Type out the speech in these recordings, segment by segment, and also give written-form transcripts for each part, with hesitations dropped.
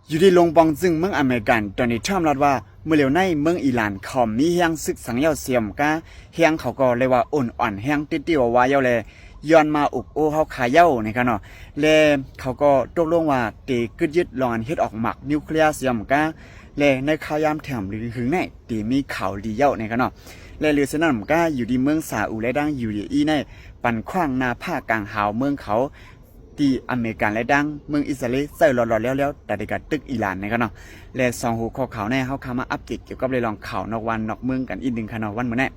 อยู่ที่ลงปองจึงเมืองอเมริกันตอนนี้ทรัมป์รัดว่าเมื่อเร็วในเมืองอิหร่านเขามีเฮียงศึกสังเยาเสียมกะเฮียงเขาก็เรียกว่าอ่อนๆเฮียงติดๆว่าเยาเลยย้อนมาอุกโอเขาขายเย้านี่กันเนาะและเขาก็ตกลงว่าตีกึดยึดลองอันเฮ็ดออกหมักนิวเคลียร์เสียมกะและในข่าวยามแถมหรือหึงในตีมีข่าวดีเย้านี่กันเนาะและหรือสนั่นก็อยู่ที่เมืองซาอุและดังอยู่ที่ในปันขว้างนาภาคกลางหาวเมืองเขาที่อเมริกันและดังเมืองอิสราเอลใส่หลอดๆแล้วแต่เด็กตึกอิหร่านนี่กันเนาะและสองหูข้อข่าวแน่เขาเข้ามาอัปเดตเกี่ยวกับเรื่องข่าวนอกวันนอกเมืองกันอีกหนึ่งค่ะเนาะวันมื้อนี้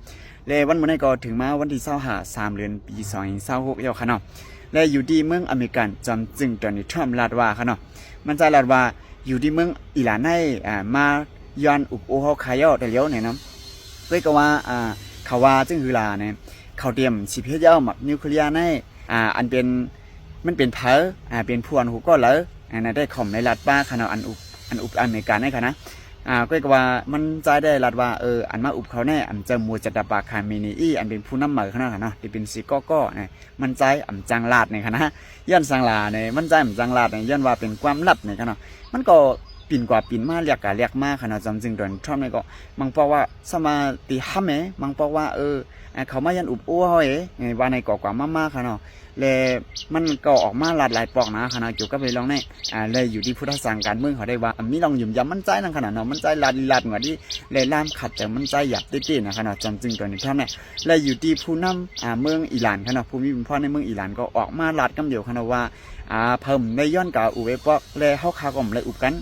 และวันมื้อนี้ก็ถึงมาวันที่25 3 เดือนปี2026แล้วค่ะเนาะและอยู่ที่เมืองอเมริกันจำจึงตอนนี้ทรัมป์ลาดว่าค่ะเนาะมันจะลาดว่าอยู่ที่เมืองอิหร่านให้มาย้อนอุปโอเฮาขายอแต่เลี้ยวเนี่ยเนาะด้วยก็ว่าเขาว่าจึงคือลาเนี่ยเขาเตรียมสิเฮ็ดยาวหมักนิวเคลียร์ในอันเป็นมันเป็นเผอเป็นพวนหูก็เลยนะได้ข่มในรัฐป้าค่ะเนาะอันอุบอเมริกันได้ค่ะนะก็ว่ามันใจได้รัดว่าอันมาอุบเขาแน่อันจะมัวจัดปาคาเมนีอีอันเป็นผู้นำเหมือขนาดค่ะเนาะที่เป็นซีก็เนี่ยมันใจอันจังลาดเนี่ยค่ะนะย้อนสังลาเนี่ยมันใจอันจังลาดเนี่ยย้อนว่าเป็นความลับเนี่ยค่ะเนาะมันก็ปิ่นกว่าปิ่นมาเรียกกะเรียกมาค่ะเนาะจำจึงโดนทรัมป์เนี่ยก็มังบอกว่าสมาติฮัมมังบอกว่าเขามายันอุบอ้วยว่าในก่อกว่ามาค่ะเนาะเลยมันก็ออกมาหลายปอกนะขณะเกี่ยวกับเรื่องนี้เลยอยู่ที่พุทธศาสนาการเมืองเขาได้ว่ามีลองหยุ่มย้ำมันใจนั่นขนาดเนาะมันใจลาดเหมือนที่เลยล่ามขัดแต่มันใจหยาบตีๆนะขนาดจำจึงตัวนี้ท่านเนี่ยเลยอยู่ที่ผู้นำเมืองอิหร่านขนาดผู้มีบุญพ่อในเมืองอิหร่านก็ออกมาลาดกำเดียวขนาดว่าเพิ่มในย้อนกับอุเบปอกเลยเข้าคากล่อมเลยอุบกัน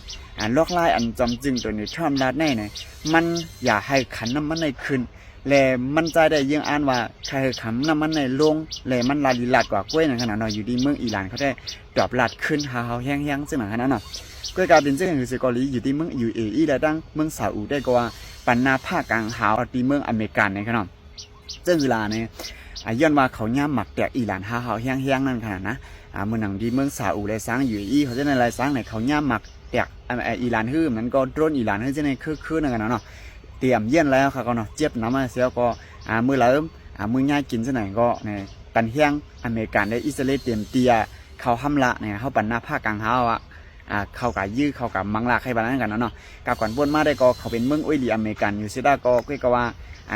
ลอกไล่อันจำจึงตัวนี้ท่านลาดแน่เนี่ยมันอย่าให้ขันน้ำมันในคืนและมันใจได้ยังอ่านว่าใครขำน้ำมันในลงและมันลาลีลาดกว่ากล้วยในขณะเนาะอยู่ที่เมืองอิหร่านเขาได้ดรอปลาดขึ้นหาแห้งๆซึ่งหนังขนาดเนาะกล้วยกาเป็นซึ่งคือเกาหลีอยู่ที่เมืองUAEและดังเมืองซาอุได้ก็ว่าปันนาภาคกลางหาวที่เมืองอเมริกันในขณะซึ่งเวลาเนี่ยย้อนว่าเขาย่ำหมักแต่อิหร่านหาแห้งๆนั่นขนาดนะเมืองหนังที่เมืองซาอุและสร้าง UAEเขาจะในรายสร้างในเขาย่ำหมักแต่อิหร่านฮื้อมันก็โดนอิหร่านให้จะในคือนั่นกันเนาะเตรียมเย็นแล้วค่ะก็เนาะเจ็บน้ำมาเสียก็มือเริ่มมือง่ายกินซะหน่อยก็เนี่ยปันเฮียงอเมริกันและอิสราเอลเตรียมเตียเขาห้ำละเนี่ยเขาปันหน้าภาคกลางเฮาเข้ากับยื้อเข้ากับมังลาใครบ้านนั้นกันเนาะกับก่อนบนมาได้ก็เขาเป็นเมืองอุ้ยดีอเมริกันอยู่ซิด้าก็ว่า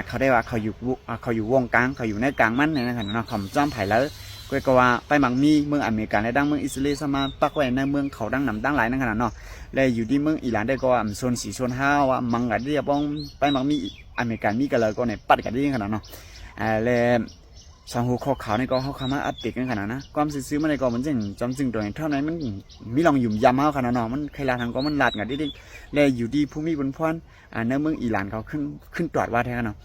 เขาได้ว่าเขาอยู่วงกลางเขาอยู่ในกลางมันเนี่ยนะครับเนาะเขาจ้อมไผ่แล้วก็ว่าไปมังมีเมืองอเมริกันและดังเมืองอิสราเอลสมาปักไว้ในเมืองเขาดังหนำดังหลายนั่นขนาดเนาะและอยู่ที่เมืองอิหร่านได้ก็โซนสีโซนห้าว่ามังกันเรียบบ้องไปมังมีอเมริกันมีกันเลยก็ในปัดกันได้ขนาดเนาะและสองหูข้อขาวในก็เขาเข้ามาอัปเดตกันขนาดนะความซื้อมาในก็มันจึงจำจึงตัวเท่านั้นมันมีลองหยุ่มยำเอาขนาดเนาะมันใครลาทางก็มันลาดกันดิและอยู่ที่ภูมิบนพรในเมืองอิหร่านเขาขึ้นตรวจว่าแท้เนาะ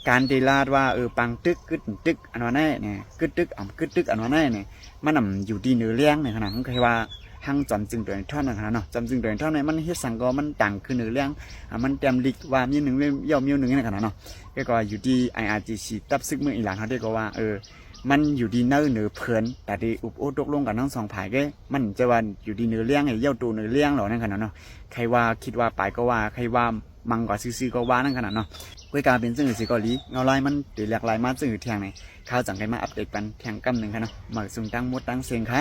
การเดลาดว่าปังตึกกึดตึกอันว่าแน่เนี่ยกึดตึกกึดตึกอันว่าแน่เนี่ยมันอยู่ที่เนื้อเลี้ยงในขนาดของใครว่าทั้งจำจึงตัวท่อนนั่นขนาดเนาะจำจึงตัวท่อนในมันเฮ็ดสังก็มันต่างคือเนื้อเลี้ยงมันเต็มลิกว่ามีหนึ่งเย่อมีหนึ่งในขนาดเนาะก็อยู่ที่ IRGC ตับซึกเมืองอิหร่านเขาได้ก็ว่ามันอยู่ที่เนื้อเพลินแต่ที่อุปโอตกลงกันทั้งสองฝ่ายก็มันจะว่าอยู่ที่เนื้อเลี้ยงไอ้เย่าตัวเนื้อเลี้ยงหรอนั่นขนาดเนาะใครว่าคิดว่าไปก็ว่าใครว่ามังกว่าซื้อก็ว่านั่นขนาดเนาะกวยการเป็นซึ่งสิเกาหลีเงาลายมันหรือหลากหลายมาซึ่งเทียงในข้าวจังไกมาอัปเดตกันเทียงกำหนึ่งค่ะเนาะหมักซุงตั้งมดตั้งเสียงค่ะ